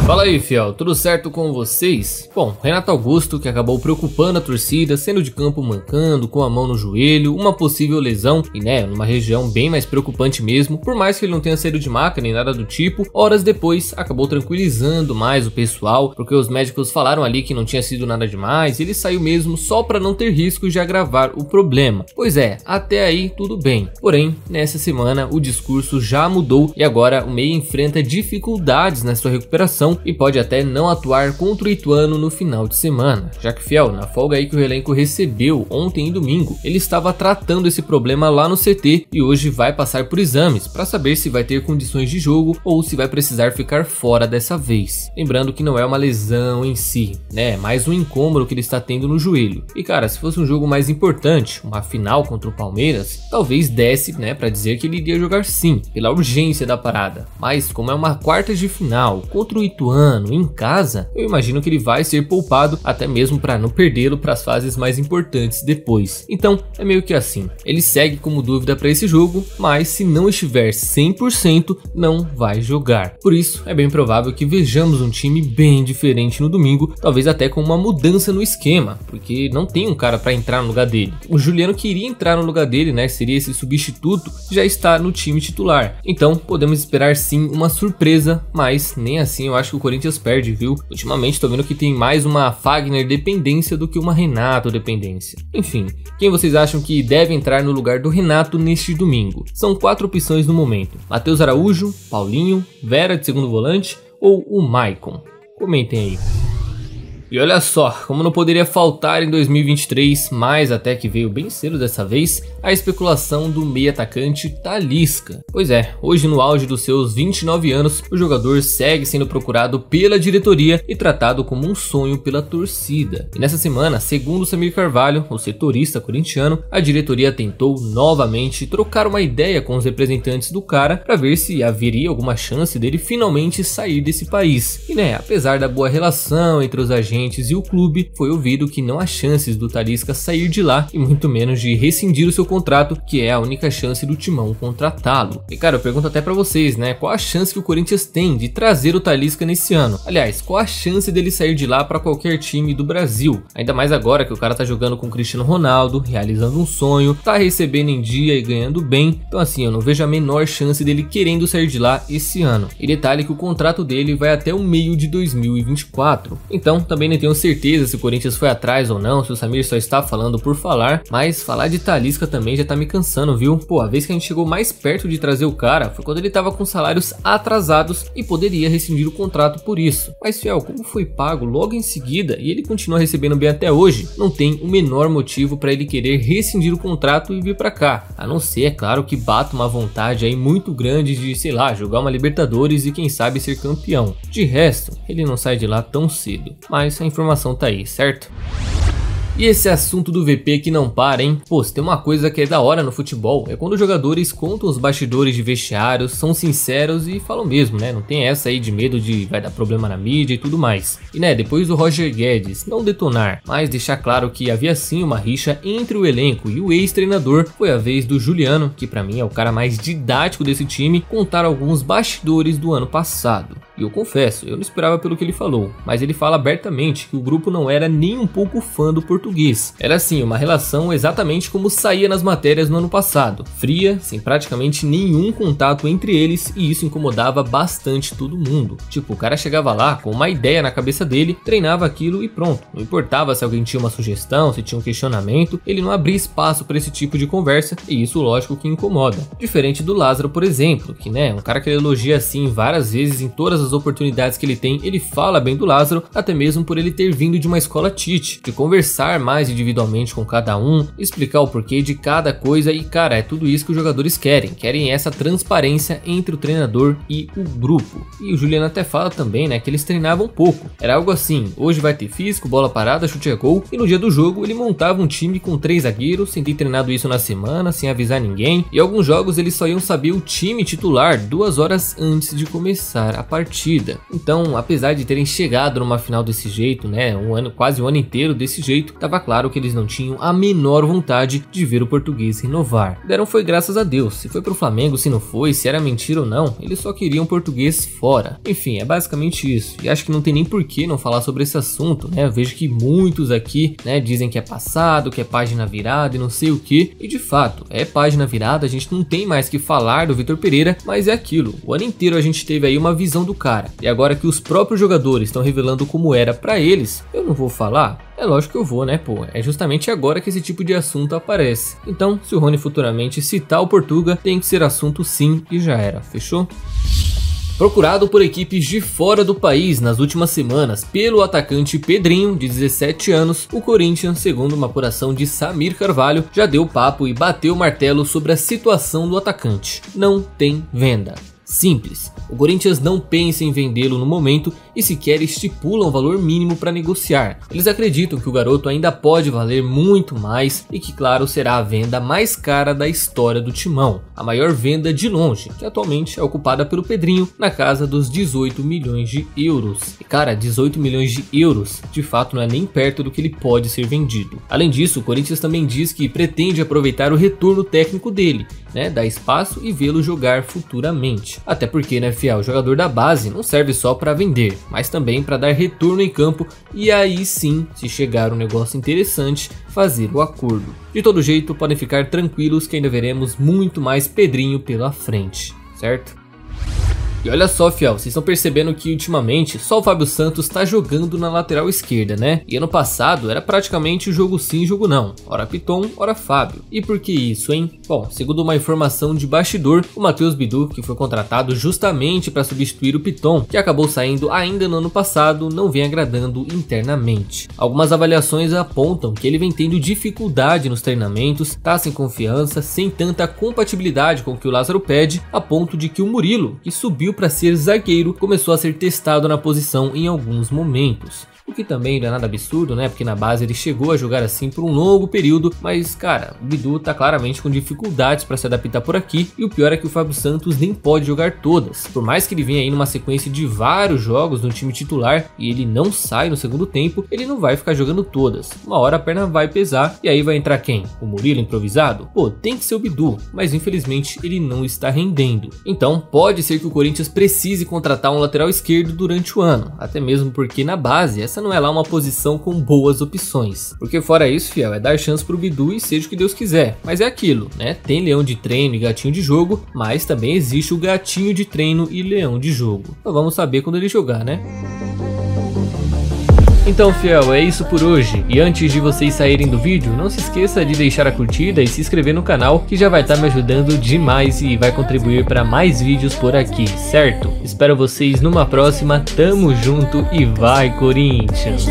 Fala aí, fiel, tudo certo com vocês? Bom, Renato Augusto, que acabou preocupando a torcida, sendo de campo mancando, com a mão no joelho, uma possível lesão e numa região bem mais preocupante mesmo, por mais que ele não tenha saído de maca nem nada do tipo, horas depois acabou tranquilizando mais o pessoal, porque os médicos falaram ali que não tinha sido nada demais e ele saiu mesmo só para não ter risco de agravar o problema. Pois é, até aí tudo bem, porém nessa semana o discurso já mudou e agora o Meia enfrenta dificuldades na sua recuperação e pode até não atuar contra o Ituano no final de semana, já que fiel, na folga aí que o elenco recebeu ontem e domingo, ele estava tratando esse problema lá no CT e hoje vai passar por exames para saber se vai ter condições de jogo ou se vai precisar ficar fora dessa vez. Lembrando que não é uma lesão em si, é mais um incômodo que ele está tendo no joelho. E cara, se fosse um jogo mais importante, uma final contra o Palmeiras, talvez desse, para dizer que ele iria jogar sim, pela urgência da parada. Mas como é uma quartas de final contra o Ituano em casa, eu imagino que ele vai ser poupado até mesmo para não perdê-lo para as fases mais importantes depois. Então é meio que assim, ele segue como dúvida para esse jogo, mas se não estiver 100% não vai jogar. Por isso é bem provável que vejamos um time bem diferente no domingo, talvez até com uma mudança no esquema, porque não tem um cara para entrar no lugar dele. O Juliano que iria entrar no lugar dele, seria esse substituto, já está no time titular. Então podemos esperar sim uma surpresa, mas nem assim eu acho que o Corinthians perde, viu? Ultimamente tô vendo que tem mais uma Fagner dependência do que uma Renato dependência. Enfim, quem vocês acham que deve entrar no lugar do Renato neste domingo? São 4 opções no momento: Matheus Araújo, Paulinho, Vera de segundo volante ou o Maicon? Comentem aí. E olha só, como não poderia faltar em 2023, mas até que veio bem cedo dessa vez, a especulação do meia atacante Talisca. Pois é, hoje no auge dos seus 29 anos, o jogador segue sendo procurado pela diretoria e tratado como um sonho pela torcida. E nessa semana, segundo Samir Carvalho, o setorista corintiano, a diretoria tentou novamente trocar uma ideia com os representantes do cara para ver se haveria alguma chance dele finalmente sair desse país. E apesar da boa relação entre os agentes e o clube, foi ouvido que não há chances do Talisca sair de lá e muito menos de rescindir o seu contrato, que é a única chance do Timão contratá-lo. E cara, eu pergunto até pra vocês, qual a chance que o Corinthians tem de trazer o Talisca nesse ano? Aliás, qual a chance dele sair de lá pra qualquer time do Brasil? Ainda mais agora que o cara tá jogando com o Cristiano Ronaldo, realizando um sonho, tá recebendo em dia e ganhando bem, então assim, eu não vejo a menor chance dele querendo sair de lá esse ano. E detalhe que o contrato dele vai até o meio de 2024, então também nem tenho certeza se o Corinthians foi atrás ou não, se o Samir só está falando por falar, mas falar de Talisca também já tá me cansando, viu? Pô, a vez que a gente chegou mais perto de trazer o cara foi quando ele tava com salários atrasados e poderia rescindir o contrato por isso. Mas fiel, como foi pago logo em seguida e ele continua recebendo bem até hoje, não tem o menor motivo para ele querer rescindir o contrato e vir para cá, a não ser, é claro, que bata uma vontade aí muito grande de, sei lá, jogar uma Libertadores e quem sabe ser campeão. De resto, ele não sai de lá tão cedo, mas a informação tá aí, certo? E esse assunto do VP que não para, hein? Pô, se tem uma coisa que é da hora no futebol, é quando os jogadores contam os bastidores de vestiários, são sinceros e falam mesmo, Não tem essa aí de medo de vai dar problema na mídia e tudo mais. E depois do Roger Guedes não detonar, mas deixar claro que havia sim uma rixa entre o elenco e o ex-treinador, foi a vez do Juliano, que pra mim é o cara mais didático desse time, contar alguns bastidores do ano passado. E eu confesso, eu não esperava pelo que ele falou, mas ele fala abertamente que o grupo não era nem um pouco fã do português. Era assim, uma relação exatamente como saía nas matérias no ano passado, fria, sem praticamente nenhum contato entre eles, e isso incomodava bastante todo mundo. Tipo, o cara chegava lá com uma ideia na cabeça dele, treinava aquilo e pronto. Não importava se alguém tinha uma sugestão, se tinha um questionamento, ele não abria espaço para esse tipo de conversa, e isso lógico que incomoda. Diferente do Lázaro, por exemplo, que um cara que ele elogia assim várias vezes em todas as oportunidades que ele tem, ele fala bem do Lázaro, até mesmo por ele ter vindo de uma escola Tite, de conversar mais individualmente com cada um, explicar o porquê de cada coisa e cara, é tudo isso que os jogadores querem essa transparência entre o treinador e o grupo. E o Juliano até fala também, que eles treinavam pouco, era algo assim, hoje vai ter físico, bola parada, chute a gol, e no dia do jogo ele montava um time com 3 zagueiros, sem ter treinado isso na semana, sem avisar ninguém, e alguns jogos eles só iam saber o time titular 2 horas antes de começar a partida. partida. Então, apesar de terem chegado numa final desse jeito, né, quase um ano inteiro desse jeito, tava claro que eles não tinham a menor vontade de ver o Português renovar. Deram foi graças a Deus, se foi pro Flamengo, se não foi, se era mentira ou não, eles só queriam o Português fora. Enfim, é basicamente isso, e acho que não tem nem por que não falar sobre esse assunto, né, eu vejo que muitos aqui, né, dizem que é passado, que é página virada e não sei o que, e de fato, é página virada, a gente não tem mais que falar do Vitor Pereira, mas é aquilo, o ano inteiro a gente teve aí uma visão do cara, e agora que os próprios jogadores estão revelando como era pra eles, eu não vou falar? É lógico que eu vou, né, pô, é justamente agora que esse tipo de assunto aparece. Então, se o Rony futuramente citar o Portuga, tem que ser assunto sim e já era, fechou? Procurado por equipes de fora do país nas últimas semanas pelo atacante Pedrinho, de 17 anos, o Corinthians, segundo uma apuração de Samir Carvalho, já deu papo e bateu o martelo sobre a situação do atacante. Não tem venda. Simples, o Corinthians não pensa em vendê-lo no momento e sequer estipula um valor mínimo para negociar. Eles acreditam que o garoto ainda pode valer muito mais e que, claro, será a venda mais cara da história do Timão, a maior venda de longe, que atualmente é ocupada pelo Pedrinho na casa dos 18 milhões de euros. E cara, 18 milhões de euros de fato não é nem perto do que ele pode ser vendido. Além disso, o Corinthians também diz que pretende aproveitar o retorno técnico dele, né, dar espaço e vê-lo jogar futuramente. Até porque, né, fiel, o jogador da base não serve só para vender, mas também para dar retorno em campo e aí sim, se chegar um negócio interessante, fazer o acordo. De todo jeito, podem ficar tranquilos que ainda veremos muito mais Pedrinho pela frente, certo? E olha só, fiel, vocês estão percebendo que ultimamente só o Fábio Santos tá jogando na lateral esquerda, né? E ano passado era praticamente jogo sim, jogo não. Ora Piton, ora Fábio. E por que isso, hein? Bom, segundo uma informação de bastidor, o Matheus Bidu, que foi contratado justamente para substituir o Piton, que acabou saindo ainda no ano passado, não vem agradando internamente. Algumas avaliações apontam que ele vem tendo dificuldade nos treinamentos, tá sem confiança, sem tanta compatibilidade com o que o Lázaro pede, a ponto de que o Murilo, que subiu para ser zagueiro, começou a ser testado na posição em alguns momentos. O que também não é nada absurdo, né? Porque na base ele chegou a jogar assim por um longo período, mas cara, o Bidu tá claramente com dificuldades para se adaptar por aqui, e o pior é que o Fábio Santos nem pode jogar todas. Por mais que ele venha aí numa sequência de vários jogos no time titular e ele não sai no segundo tempo, ele não vai ficar jogando todas. Uma hora a perna vai pesar e aí vai entrar quem? O Murilo improvisado? Pô, tem que ser o Bidu, mas infelizmente ele não está rendendo. Então pode ser que o Corinthians precise contratar um lateral esquerdo durante o ano, até mesmo porque na base essa não é lá uma posição com boas opções. Porque fora isso, fiel, é dar chance pro Bidu e seja o que Deus quiser. Mas é aquilo, né? Tem leão de treino e gatinho de jogo, mas também existe o gatinho de treino e leão de jogo. Então vamos saber quando ele jogar, né? Então, fiel, é isso por hoje. E antes de vocês saírem do vídeo, não se esqueça de deixar a curtida e se inscrever no canal, que já vai estar me ajudando demais e vai contribuir para mais vídeos por aqui, certo? Espero vocês numa próxima, tamo junto e vai Corinthians!